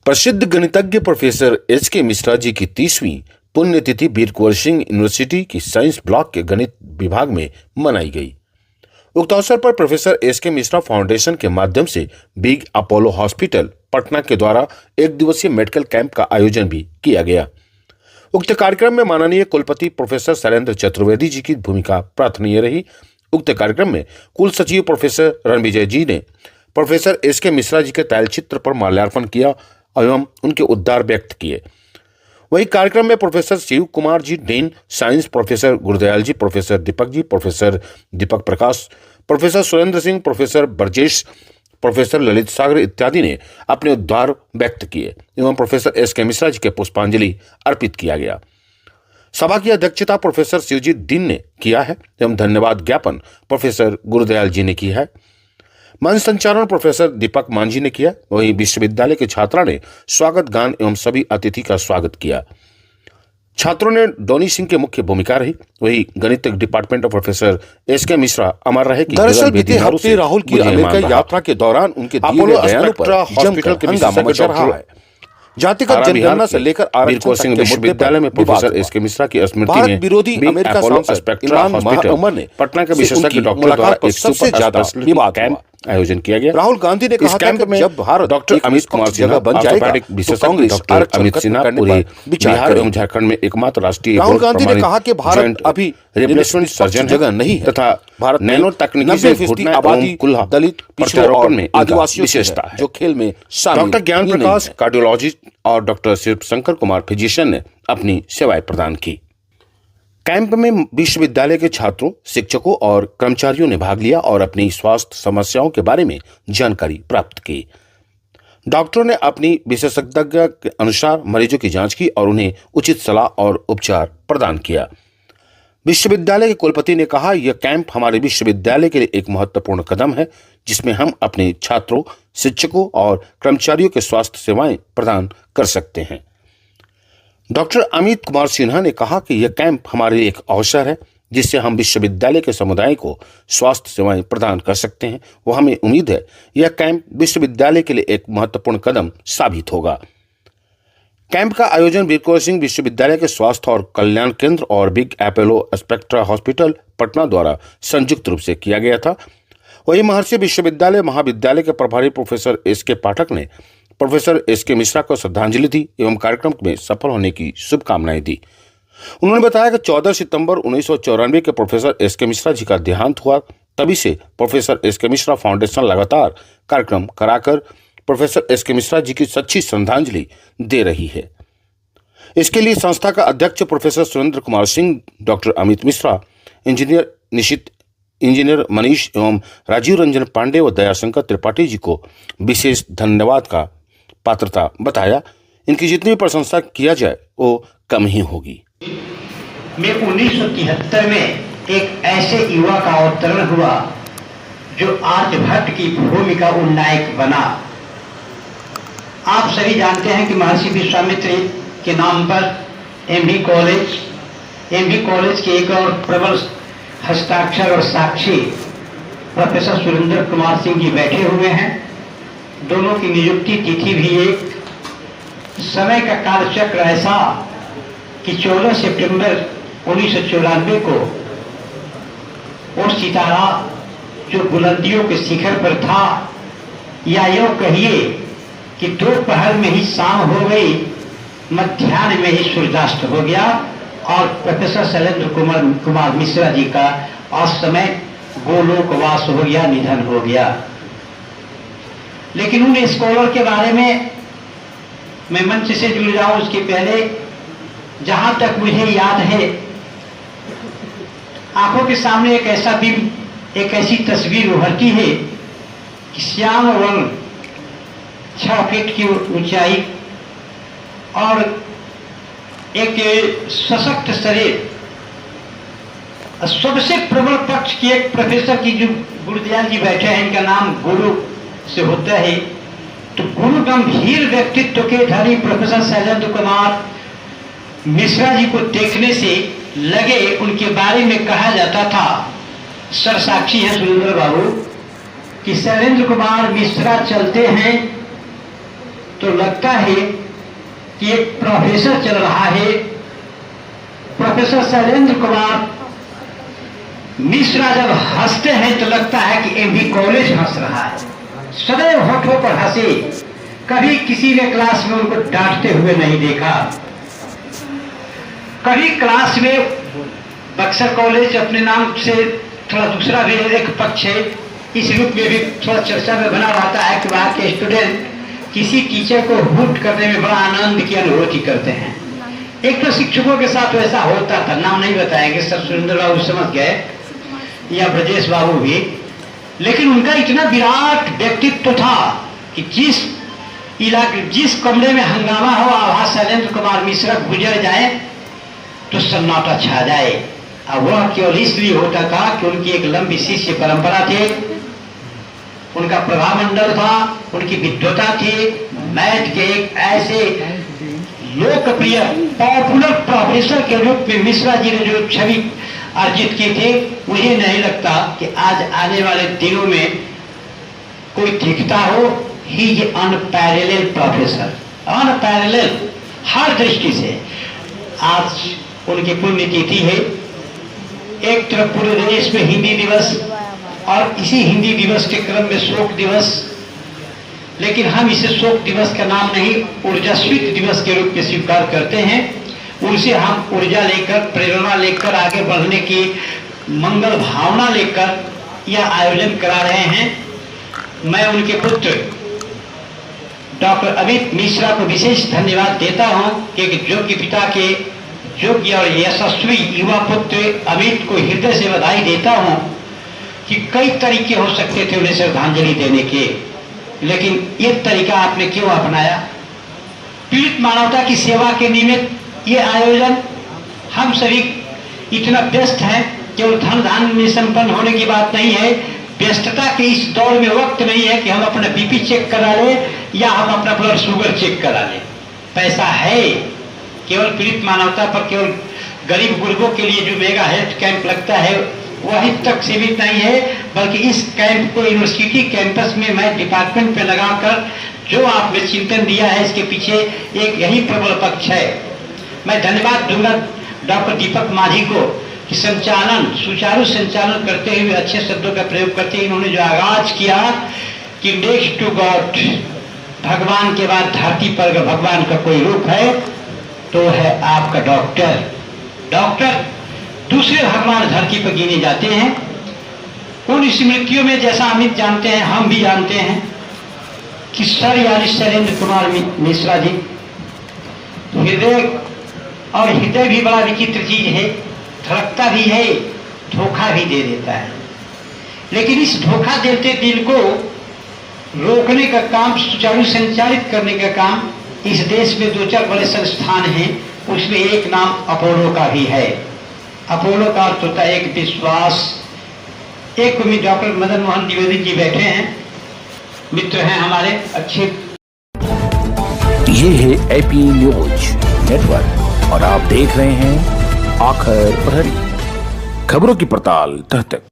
प्रसिद्ध गणितज्ञ professor S K. Mishra ji की 30वीं पुण्यतिथि वीर कुंवर सिंह यूनिवर्सिटी की साइंस ब्लॉक के गणित विभाग में मनाई गई। उक्त अवसर पर प्रोफेसर एस.के. मिश्रा फाउंडेशन के माध्यम से बिग अपोलो हॉस्पिटल पटना के द्वारा एक दिवसीय मेडिकल कैंप का आयोजन भी किया गया। उक्त कार्यक्रम में माननीय कुलपति प्रोफेसर शैलेंद्र चतुर्वेदी जी की भूमिका प्रार्थनीय रही। उक्त कार्यक्रम में कुल सचिव प्रोफेसर रणविजय जी ने प्रोफेसर एस.के. मिश्रा जी के तैलचित्र पर माल्यार्पण किया एवं उनके उद्गार व्यक्त किए। वहीं कार्यक्रम में professor Shiv Kumar ji dean science, professor Gurudayal ji, professor Deepak ji, professor Deepak Prakash, professor Surendra Singh, professor Brajesh, professor Lalit Sagar इत्यादि ने अपने उद्गार व्यक्त किए एवं प्रोफेसर एस.के. मिश्रा जी के पुष्पांजलि अर्पित किया गया। सभा की अध्यक्षता प्रोफेसर शिवजीत दीन ने किया है एवं धन्यवाद ज्ञापन प्रोफेसर गुरुदयाल जी ने किया है। मंच संचालन प्रोफेसर दीपक मांझी ने किया। वहीं विश्वविद्यालय के छात्रा ने स्वागत गान एवं सभी अतिथि का स्वागत किया। छात्रों ने डोनी सिंह की मुख्य भूमिका रही। वहीं गणित department of professor S K. Mishra अमर रहे कि दरअसल बीते हफ्ते राहुल की अमेरिका यात्रा के दौरान उनके अपोलो बयानों पर हॉस्पिटल के हंगामा मचा रहा है। जातिगत जनगणना से लेकर वीर कुंवर सिंह विश्वविद्यालय में प्रोफेसर एस.के. मिश्रा की स्मृति में विरोधी अमेरिका सांसद इमरान उमर ने पटना के विशेषज्ञ डॉक्टर द्वारा एक सबसे ज्यादा विवाद कैंप आयोजन किया गया। राहुल गांधी ने कहा कैंप में जब भारत डॉक्टर अमित कुमार जगह बन जाएगा तो कांग्रेस डॉक्टर अमित सिन्हा पूरे बिहार एवं झारखंड में एकमात्र राष्ट्रीय राहुल गांधी ने कहा कि भारत अभी रिप्लेसमेंट सर्जन जगह नहीं है तथा भारत नैनो तकनीकी से घुटना आबादी कुल्हा दलित पिछड़ों और में आदिवासियों विशेषता है जो खेल में डॉक्टर ज्ञान प्रकाश कार्डियोलॉजिस्ट और डॉक्टर शिव शंकर कुमार फिजिशियन ने अपनी सेवाएं प्रदान की। कैंप में विश्वविद्यालय के छात्रों, शिक्षकों और कर्मचारियों ने भाग लिया और अपनी स्वास्थ्य समस्याओं के बारे में जानकारी प्राप्त की। डॉक्टरों ने अपनी विशेषज्ञता के अनुसार मरीजों की जांच की और उन्हें उचित सलाह और उपचार प्रदान किया। विश्वविद्यालय के कुलपति ने कहा, यह कैंप हमारे विश्वविद्यालय के लिए एक महत्वपूर्ण कदम है जिसमें हम अपने छात्रों, शिक्षकों और कर्मचारियों के स्वास्थ्य सेवाएं प्रदान कर सकते हैं। डॉक्टर अमित कुमार सिन्हा ने कहा कि यह कैंप हमारे लिए एक अवसर है जिससे हम विश्वविद्यालय के समुदाय को स्वास्थ्य सेवाएं प्रदान कर सकते हैं। वो हमें उम्मीद है यह कैंप विश्वविद्यालय के लिए एक महत्वपूर्ण कदम साबित होगा। कैंप का आयोजन वीर कुंवर सिंह विश्वविद्यालय के स्वास्थ्य और कल्याण केंद्र और big Apollo spectra hospital Patna द्वारा संयुक्त रूप से किया गया था। वहीं महर्षि विश्वविद्यालय महाविद्यालय के प्रभारी प्रोफेसर एस.के. पाठक ने प्रोफेसर एस.के. मिश्रा को श्रद्धांजलि दी एवं कार्यक्रम में सफल होने की शुभकामनाएं दी। उन्होंने बताया कि 14 सितंबर 1994 के प्रोफेसर एस.के. मिश्रा जी का देहांत हुआ। तभी से प्रोफेसर एस.के. मिश्रा फाउंडेशन लगातार कार्यक्रम कराकर प्रोफेसर एस.के. मिश्रा जी की सच्ची श्रद्धांजलि दे रही है। इसके लिए संस्था का अध्यक्ष professor Surendra Kumar Singh, doctor Amit Mishra, engineer Nishit, engineer Manish एवं राजीव रंजन पांडे व दयाशंकर त्रिपाठी जी को विशेष धन्यवाद का पात्रता बताया। इनकी जितनी प्रशंसा किया जाए वो कम ही होगी। में 1973 में एक ऐसे युवा का अवतरण हुआ जो आर्यभट्ट की भूमिका उन्नायक बना। आप सभी जानते हैं कि महर्षि विश्वामित्र के नाम पर एमबी कॉलेज के एक और प्रबल हस्ताक्षर और साक्षी प्रोफेसर सुरेंद्र कुमार सिंह जी बैठे हुए हैं। दोनों की नियुक्ति तिथि भी एक। समय का कालचक्र ऐसा कि 14 सितंबर 1994 को वो सितारा जो बुलंदियों के शिखर पर था, या यूं कहिए कि दोपहर में ही शाम हो गई, मध्याह्न में ही सूर्यास्त हो गया और प्रोफेसर शैलेंद्र कुमार मिश्रा जी का असमय गोलोकवास हो गया, निधन हो गया। लेकिन उन स्कॉलर के बारे में मैं मंच से जुड़ जाऊं उसके पहले, जहां तक मुझे याद है, आंखों के सामने एक ऐसा बिंब, एक ऐसी तस्वीर उभरती है कि श्याम वर्ण 6 फीट की ऊंचाई और एक सशक्त शरीर, सबसे प्रबल पक्ष की एक प्रोफेसर की जो गुरुदयाल जी बैठे हैं, इनका नाम गुरु से होता है, तो गुरु गंभीर व्यक्तित्व के धनी प्रोफेसर शैलेंद्र कुमार मिश्रा जी को देखने से लगे। उनके बारे में कहा जाता था, सर साक्षी है सुरेंद्र बाबू, कि शैलेंद्र कुमार मिश्रा चलते हैं तो लगता है कि एक प्रोफेसर चल रहा है, प्रोफेसर शैलेंद्र कुमार मिश्रा जब हंसते हैं तो लगता है कि एमबी कॉलेज हंस रहा है। सदैव होठों पर हंसे, कभी किसी ने क्लास में उनको डांटते हुए नहीं देखा। कभी क्लास में बक्सर कॉलेज अपने नाम से थोड़ा दूसरा भी एक पक्ष है, इस रूप में भी थोड़ा चर्चा में बना रहता है कि वहाँ के स्टूडेंट किसी टीचर को हूट करने में बड़ा आनंद की अनुभूति करते हैं। एक तो शिक्षकों के साथ वैसा होता था, नाम नहीं बताएंगे, सर सुरेंद्र बाबू समझ गए या ब्रजेश बाबू भी, लेकिन उनका इतना विराट व्यक्तित्व था कि जिस कमरे में हंगामा हो, आवाज शैलेंद्र कुमार मिश्रा गुजर जाए तो सन्नाटा छा जाए। अब वह केवल इसलिए होता था कि उनकी एक लंबी शिष्य परंपरा थी, उनका प्रभामंडल था, उनकी विद्वता थी। मैथ के एक ऐसे लोकप्रिय पॉपुलर प्रोफेसर के रूप में मिश्रा जी ने जो छवि अर्जित की थी, मुझे नहीं लगता कि आज आने वाले दिनों में कोई दिखता हो। ही ये अनपैरेलल प्रोफेसर, अनपैरेलल हर दृष्टि से। आज उनकी पुण्यतिथि है। एक तरफ पूरे देश में हिंदी दिवस और इसी हिंदी दिवस के क्रम में शोक दिवस, लेकिन हम इसे शोक दिवस का नाम नहीं, ऊर्जास्वित दिवस के रूप में स्वीकार करते हैं। उनसे हम ऊर्जा लेकर, प्रेरणा लेकर, आगे बढ़ने की मंगल भावना लेकर यह आयोजन करा रहे हैं। मैं उनके पुत्र डॉक्टर अमित मिश्रा को विशेष धन्यवाद देता हूं कि योग्य पिता के योग्य और यशस्वी युवा पुत्र अमित को हृदय से बधाई देता हूं कि कई तरीके हो सकते थे उन्हें श्रद्धांजलि देने के, लेकिन ये तरीका आपने क्यों अपनाया? पीड़ित मानवता की सेवा के निमित्त ये आयोजन। हम सभी इतना व्यस्त हैं, केवल धन धान में संपन्न होने की बात नहीं है। व्यस्तता के इस दौर में वक्त नहीं है कि हम अपना बीपी चेक करा लें या हम अपना ब्लड शुगर चेक करा लें। पैसा है, केवल पीड़ित मानवता पर, केवल गरीब गुरबों के लिए जो मेगा हेल्थ कैंप लगता है वही तक सीमित नहीं है, बल्कि इस कैंप को यूनिवर्सिटी कैंपस में मैं डिपार्टमेंट पे लगाकर जो आपने चिंतन दिया है, इसके पीछे एक यही प्रबल पक्ष है। मैं धन्यवाद दूंगा डॉक्टर दीपक माझी को कि सुचारू संचालन करते हुए, अच्छे शब्दों का प्रयोग करते हुए इन्होंने जो आगाज किया कि नेक्स्ट टू गॉड, भगवान के बाद धरती पर अगर भगवान का कोई रूप है तो है आपका डॉक्टर। दूसरे भगवान धरती पर गिने जाते हैं। उन स्मृतियों में जैसा अमित जानते हैं, हम भी जानते हैं कि सर यानी शैलेंद्र कुमार मिश्रा जी हृदय भी बड़ा विचित्र चीज है, धड़कता भी है, धोखा भी दे देता है। लेकिन इस धोखा देते दिल को रोकने का काम, सुचारू संचालित करने का काम इस देश में 2-4 बड़े संस्थान हैं, उसमें एक नाम अपोलो का भी है। अपोलो का अर्थ होता है एक विश्वास। एक उम्मीद डॉक्टर मदन मोहन द्विवेदी जी बैठे हैं, मित्र हैं हमारे अच्छे। ये है एपी न्यूज नेटवर्क और आप देख रहे हैं आखिर प्रहरी, खबरों की पड़ताल तह तक।